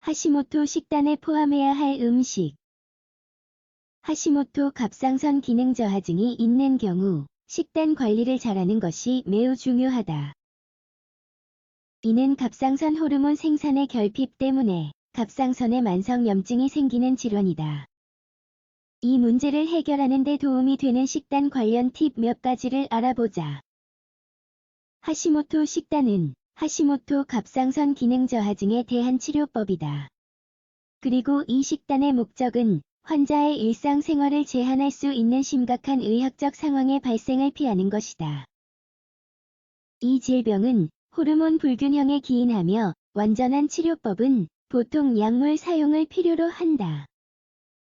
하시모토 식단에 포함해야 할 음식. 하시모토 갑상선 기능 저하증이 있는 경우 식단 관리를 잘하는 것이 매우 중요하다. 이는 갑상선 호르몬 생산의 결핍 때문에 갑상선에 만성염증이 생기는 질환이다. 이 문제를 해결하는 데 도움이 되는 식단 관련 팁 몇 가지를 알아보자. 하시모토 식단은 하시모토 갑상선 기능 저하증에 대한 치료법이다. 그리고 이 식단의 목적은 환자의 일상생활을 제한할 수 있는 심각한 의학적 상황의 발생을 피하는 것이다. 이 질병은 호르몬 불균형에 기인하며 완전한 치료법은 보통 약물 사용을 필요로 한다.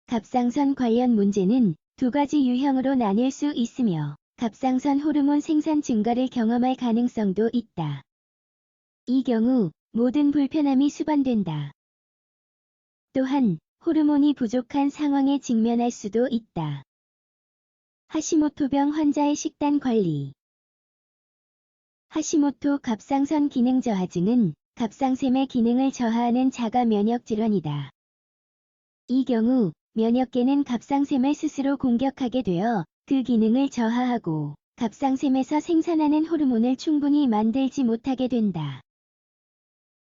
갑상선 관련 문제는 두 가지 유형으로 나뉠 수 있으며 갑상선 호르몬 생산 증가를 경험할 가능성도 있다. 이 경우 모든 불편함이 수반된다. 또한 호르몬이 부족한 상황에 직면할 수도 있다. 하시모토병 환자의 식단 관리. 하시모토 갑상선 기능 저하증은 갑상샘의 기능을 저하하는 자가 면역 질환이다. 이 경우 면역계는 갑상샘을 스스로 공격하게 되어 그 기능을 저하하고 갑상샘에서 생산하는 호르몬을 충분히 만들지 못하게 된다.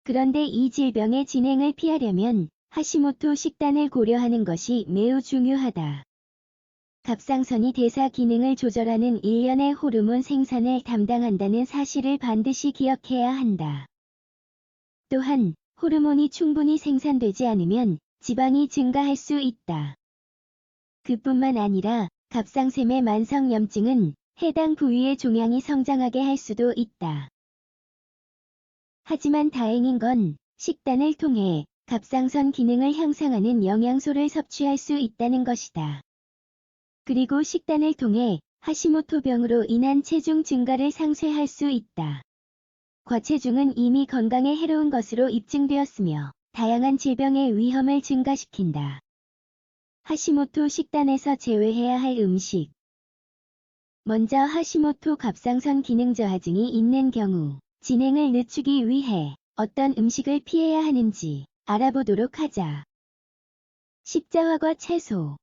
그런데 이 질병의 진행을 피하려면 하시모토 식단을 고려하는 것이 매우 중요하다. 갑상선이 대사 기능을 조절하는 일련의 호르몬 생산을 담당한다는 사실을 반드시 기억해야 한다. 또한 호르몬이 충분히 생산되지 않으면 지방이 증가할 수 있다. 그뿐만 아니라 갑상샘의 만성염증은 해당 부위의 종양이 성장하게 할 수도 있다. 하지만 다행인 건 식단을 통해 갑상선 기능을 향상하는 영양소를 섭취할 수 있다는 것이다. 그리고 식단을 통해 하시모토병으로 인한 체중 증가를 상쇄할 수 있다. 과체중은 이미 건강에 해로운 것으로 입증되었으며 다양한 질병의 위험을 증가시킨다. 하시모토 식단에서 제외해야 할 음식. 먼저 하시모토 갑상선 기능 저하증이 있는 경우 진행을 늦추기 위해 어떤 음식을 피해야 하는지 알아보도록 하자. 십자화과 채소.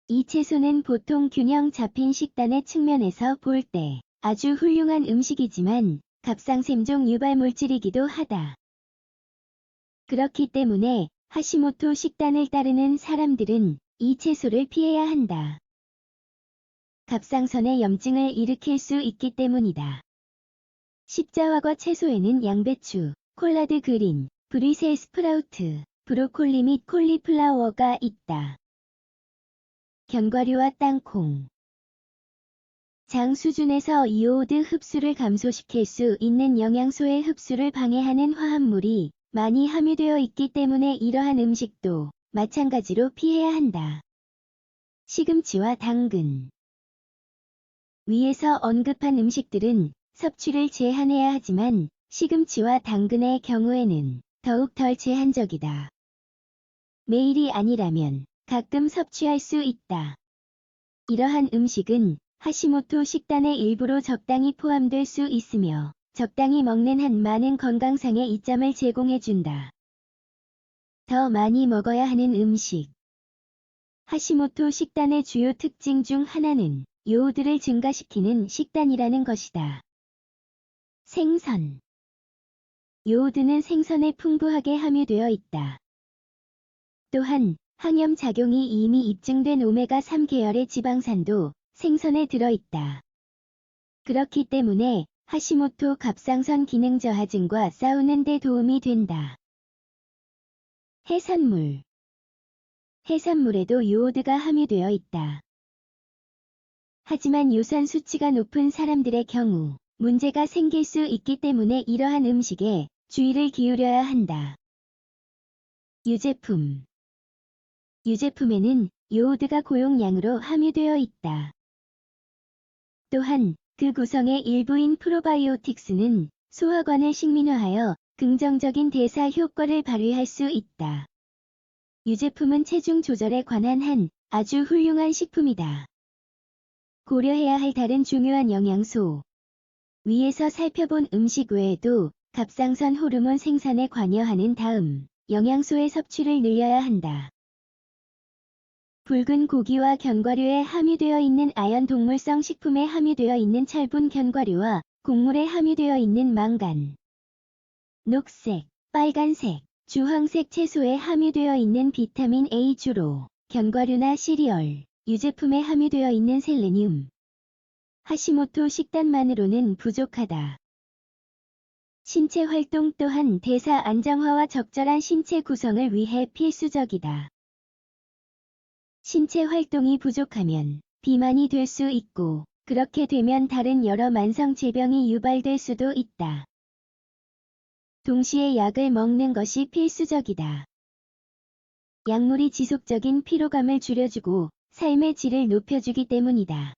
이 채소는 보통 균형 잡힌 식단의 측면에서 볼 때 아주 훌륭한 음식이지만 갑상샘종 유발물질이기도 하다. 그렇기 때문에 하시모토 식단을 따르는 사람들은 이 채소를 피해야 한다. 갑상선에 염증을 일으킬 수 있기 때문이다. 십자화과 채소에는 양배추, 콜라드 그린, 브리셀 스프라우트, 브로콜리 및 콜리플라워가 있다. 견과류와 땅콩. 장 수준에서 이오드 흡수를 감소시킬 수 있는 영양소의 흡수를 방해하는 화합물이 많이 함유되어 있기 때문에 이러한 음식도 마찬가지로 피해야 한다. 시금치와 당근. 위에서 언급한 음식들은 섭취를 제한해야 하지만 시금치와 당근의 경우에는 더욱 덜 제한적이다. 매일이 아니라면 가끔 섭취할 수 있다. 이러한 음식은 하시모토 식단의 일부로 적당히 포함될 수 있으며 적당히 먹는 한 많은 건강상의 이점을 제공해준다. 더 많이 먹어야 하는 음식. 하시모토 식단의 주요 특징 중 하나는 요오드를 증가시키는 식단이라는 것이다. 생선. 요오드는 생선에 풍부하게 함유되어 있다. 또한 항염 작용이 이미 입증된 오메가3 계열의 지방산도 생선에 들어있다. 그렇기 때문에 하시모토 갑상선 기능 저하증과 싸우는 데 도움이 된다. 해산물. 해산물에도 요오드가 함유되어 있다. 하지만 요산 수치가 높은 사람들의 경우 문제가 생길 수 있기 때문에 이러한 음식에 주의를 기울여야 한다. 유제품. 유제품에는 요오드가 고용량으로 함유되어 있다. 또한 그 구성의 일부인 프로바이오틱스는 소화관을 식민화하여 긍정적인 대사 효과를 발휘할 수 있다. 유제품은 체중 조절에 관한 한 아주 훌륭한 식품이다. 고려해야 할 다른 중요한 영양소. 위에서 살펴본 음식 외에도 갑상선 호르몬 생산에 관여하는 다음 영양소의 섭취를 늘려야 한다. 붉은 고기와 견과류에 함유되어 있는 아연, 동물성 식품에 함유되어 있는 철분, 견과류와 곡물에 함유되어 있는 망간, 녹색, 빨간색, 주황색 채소에 함유되어 있는 비타민 A, 주로 견과류나 시리얼, 유제품에 함유되어 있는 셀레늄. 하시모토 식단만으로는 부족하다. 신체 활동 또한 대사 안정화와 적절한 신체 구성을 위해 필수적이다. 신체 활동이 부족하면 비만이 될 수 있고, 그렇게 되면 다른 여러 만성 질병이 유발될 수도 있다. 동시에 약을 먹는 것이 필수적이다. 약물이 지속적인 피로감을 줄여주고 삶의 질을 높여주기 때문이다.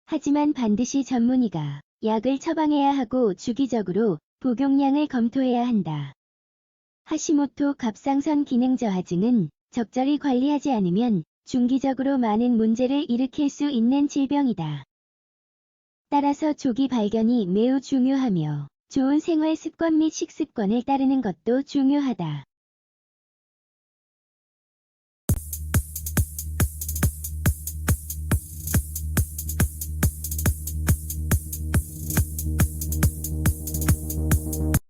하지만 반드시 전문의가 약을 처방해야 하고 주기적으로 복용량을 검토해야 한다. 하시모토 갑상선 기능 저하증은 적절히 관리하지 않으면 중기적으로 많은 문제를 일으킬 수 있는 질병이다. 따라서 조기 발견이 매우 중요하며 좋은 생활 습관 및 식습관을 따르는 것도 중요하다.